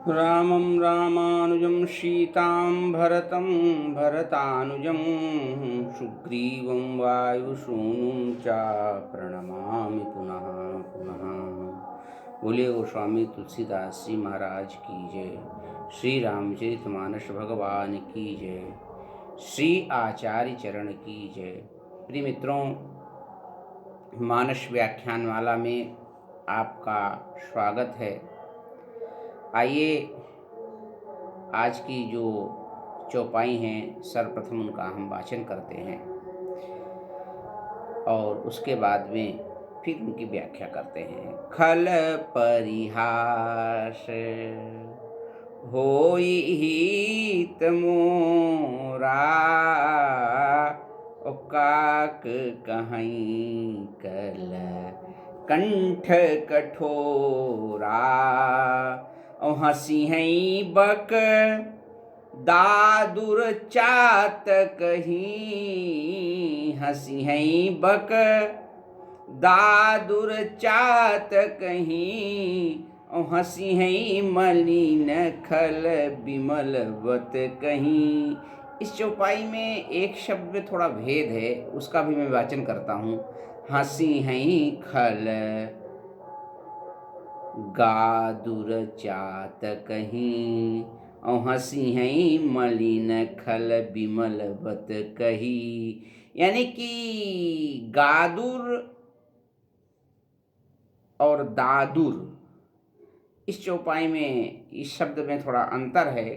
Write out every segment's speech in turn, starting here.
रामं रामानुजं सीतां भरतं भरतानुजं सुग्रीवं वायुसूनुं च प्रणमामि पुनः पुनः। बोले गोस्वामी तुलसीदास जी महाराज की जय। श्री रामचरितमानस भगवान की जय। श्री आचार्य चरण की जय। प्रिय मित्रों, मानस व्याख्यानमाला में आपका स्वागत है। आइए आज की जो चौपाई हैं सर्वप्रथम उनका हम वाचन करते हैं और उसके बाद में फिर उनकी व्याख्या करते हैं। खल परिहास होई हित मोरा, ओ काक कहीं कल कंठ कठोरा। ओ हंसी हैं बक दादुर चात कहीं, हंसी हैं बक दादुर चात कहीं। ओ हंसी हैं मलिन खल बिमल बत कहीं। इस चौपाई में एक शब्द में थोड़ा भेद है, उसका भी मैं वाचन करता हूँ। हंसी हैं खल गादुर चात कहीं, और हंसी हैं मलिन खल बिमल बत कही। यानी कि गादुर और दादुर, इस चौपाई में इस शब्द में थोड़ा अंतर है,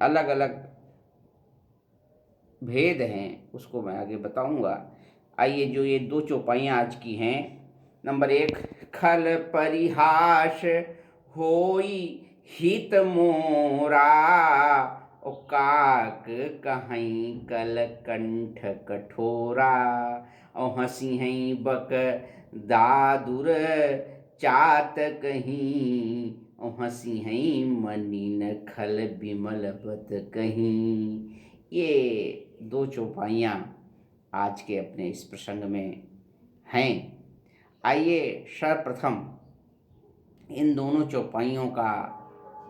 अलग अलग भेद हैं, उसको मैं आगे बताऊंगा। आइए, जो ये दो चौपाइयाँ आज की हैं। नंबर 1, खल परिहास होई हित मोरा, ओ काक कहीं कल कंठ कठोरा। ओ हंसी हैं बक दादुर चात कहीं, ओ हंसी हैं मलिन खल बिमल बत कहीं। ये दो चौपाइयाँ आज के अपने इस प्रसंग में हैं। आइए सर्वप्रथम इन दोनों चौपाइयों का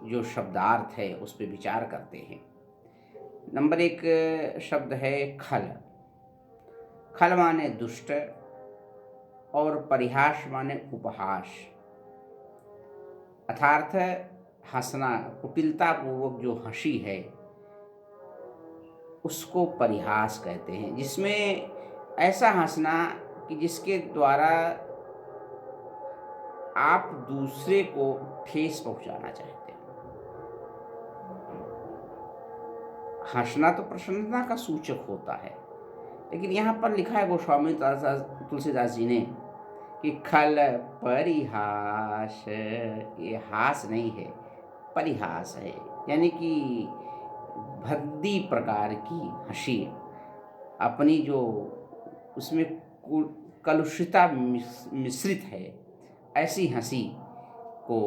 जो शब्दार्थ है उस पर विचार करते हैं। नंबर 1 शब्द है खल। खल माने दुष्ट और परिहास माने उपहास, अर्थात हंसना, कुटिलता पूर्वक जो हंसी है उसको परिहास कहते हैं, जिसमें ऐसा हंसना कि जिसके द्वारा आप दूसरे को ठेस पहुंचाना चाहते हैं। हंसना तो प्रसन्नता का सूचक होता है, लेकिन यहाँ पर लिखा है गोस्वामी तुलसीदास जी ने कि खल परिहास, ये हास नहीं है, परिहास है। यानी कि भद्दी प्रकार की हंसी, अपनी जो उसमें कलुषिता मिश्रित है, ऐसी हंसी को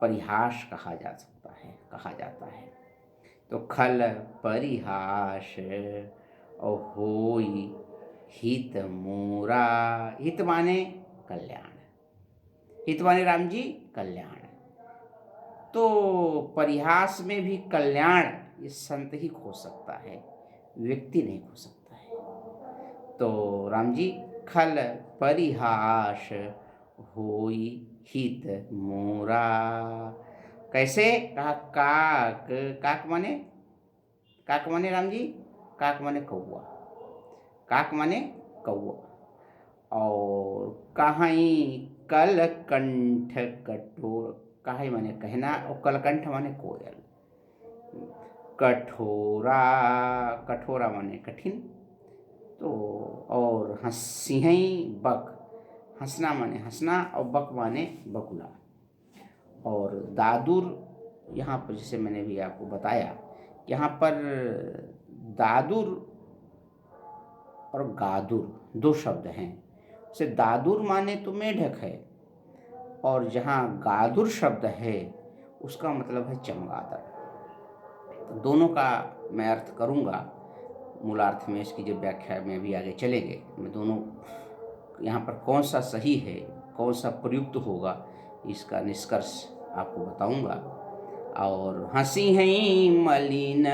परिहास कहा जा सकता है, कहा जाता है। तो खल परिहास और होई हित मोरा। हित माने कल्याण, हित माने राम जी कल्याण। तो परिहास में भी कल्याण ये संत ही खो सकता है, व्यक्ति नहीं खो सकता है। तो राम जी खल परिहास होई हित मोरा। कैसे कहा? काक, काक माने, काक माने राम जी, काक माने कौआ, काक माने कौआ। और कहीं कल कंठ कठोर, काहे माने कहना, और कलकंठ माने कोयल। कठोरा, कठोरा माने कठिन। तो और हंसी हैं बक, हंसना माने हंसना, और बक माने बकुला। और दादुर, यहाँ पर जैसे मैंने भी आपको बताया, यहाँ पर दादुर और गादुर दो शब्द हैं। से दादुर माने तो मेढक है, और जहाँ गादुर शब्द है उसका मतलब है चमगादड़। तो दोनों का मैं अर्थ करूँगा, मूलार्थ में इसकी जब व्याख्या में भी आगे चलेंगे, मैं दोनों यहाँ पर कौन सा सही है, कौन सा प्रयुक्त होगा, इसका निष्कर्ष आपको बताऊंगा। और हंसी है मलिन,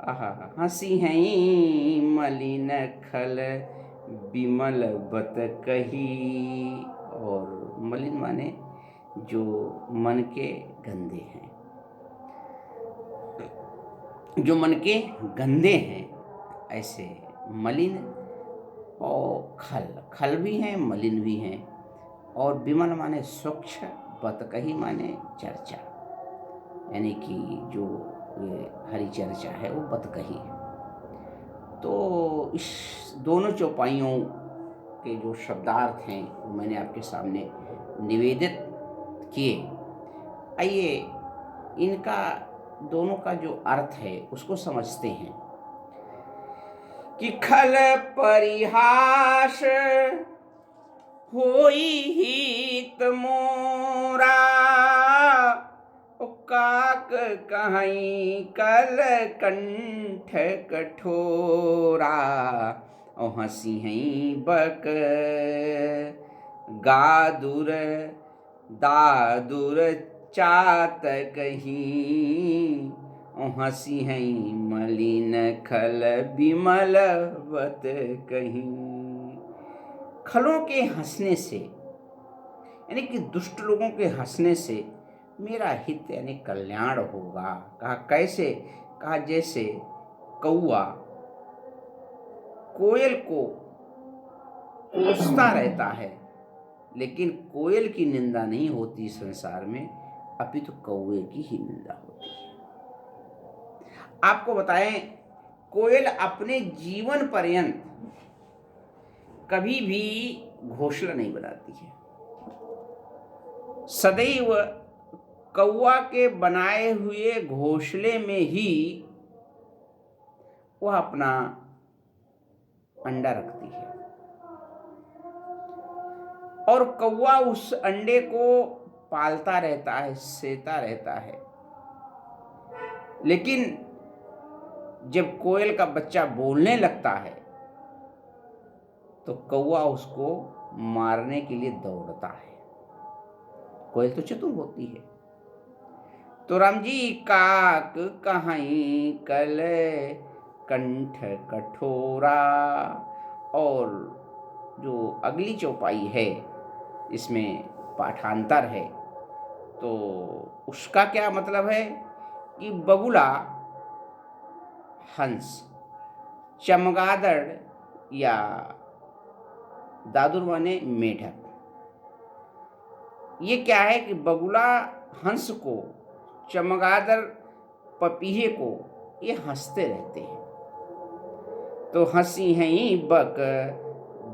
आहा, हंसी है मलिन खल बिमल बत कही। और मलिन माने जो मन के गंदे हैं, जो मन के गंदे हैं, ऐसे मलिन और खल, खल भी हैं मलिन भी हैं। और विमल माने स्वच्छ, बतकही माने चर्चा, यानी कि जो ये हरी चर्चा है वो बतकही। तो इस दोनों चौपाइयों के जो शब्दार्थ हैं वो मैंने आपके सामने निवेदित किए। आइए इनका दोनों का जो अर्थ है उसको समझते हैं। कि खल परिहास होई हित मोरा, काक कहीं कल कंठ कठोरा। और हंसी हैं बक गादुर दादुर चात कहीं। हंसी हैं मलिन खल बिमल बत कहीं। खलों के हंसने से, यानी कि दुष्ट लोगों के हंसने से मेरा हित यानी कल्याण होगा। कहा कैसे? कहा जैसे कौआ कोयल को कोसता रहता है, लेकिन कोयल की निंदा नहीं होती संसार में, अपितु कौए की ही निंदा होती है। आपको बताएं, कोयल अपने जीवन पर्यंत कभी भी घोंसला नहीं बनाती है। सदैव कौआ के बनाए हुए घोंसले में ही वह अपना अंडा रखती है, और कौआ उस अंडे को पालता रहता है, सेता रहता है। लेकिन जब कोयल का बच्चा बोलने लगता है तो कौआ उसको मारने के लिए दौड़ता है। कोयल तो चतुर होती है। तो राम जी, काक कहीं कल कंठ कठोरा। और जो अगली चौपाई है इसमें पाठांतर है, तो उसका क्या मतलब है कि बगुला, हंस, चमगादड़ या दादुर माने मेढक, ये क्या है कि बगुला हंस को, चमगादड़ पपीहे को, ये हंसते रहते हैं। तो हंसी हैं बक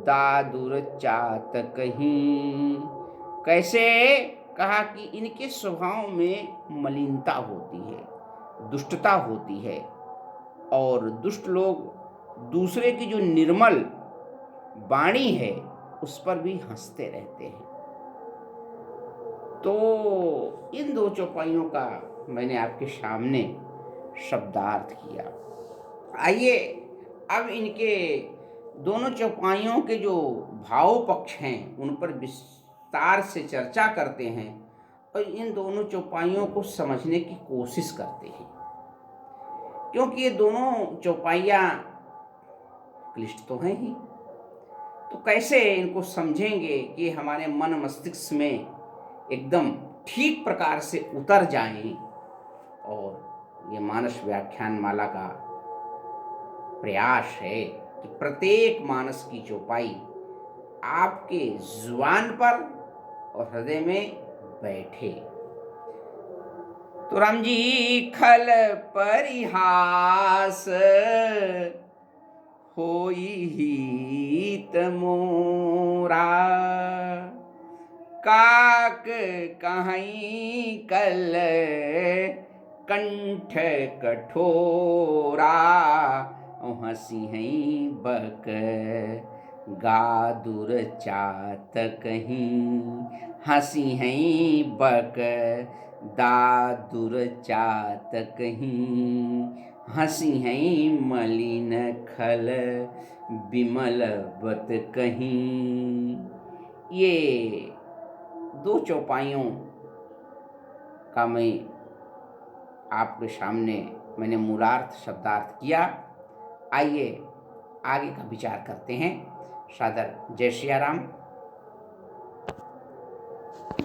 दादुर चात कहीं। कैसे? कहा कि इनके स्वभाव में मलिनता होती है, दुष्टता होती है, और दुष्ट लोग दूसरे की जो निर्मल वाणी है उस पर भी हंसते रहते हैं। तो इन दो चौपाइयों का मैंने आपके सामने शब्दार्थ किया। आइए अब इनके दोनों चौपाइयों के जो भाव पक्ष हैं उन पर विस्तार से चर्चा करते हैं, और इन दोनों चौपाइयों को समझने की कोशिश करते हैं, क्योंकि ये दोनों चौपाइयाँ क्लिष्ट तो हैं ही। तो कैसे इनको समझेंगे कि हमारे मन मस्तिष्क में एकदम ठीक प्रकार से उतर जाएं। और ये मानस व्याख्यान माला का प्रयास है कि प्रत्येक मानस की चौपाई आपके जुबान पर और हृदय में बैठे। तो राम जी, खल परिहास होई हित मोरा, काक कहीं कल कंठ कठोरा। हंसी हैं बक गादुर चात कहीं। हंसी हैं बक दादुर चात कहीं। हंसी हैं मलिन खल बिमल बत कहीं। ये दो चौपाइयों का मैं आपके सामने मैंने मूलार्थ शब्दार्थ किया। आइए आगे का विचार करते हैं। सादर जय सिया राम।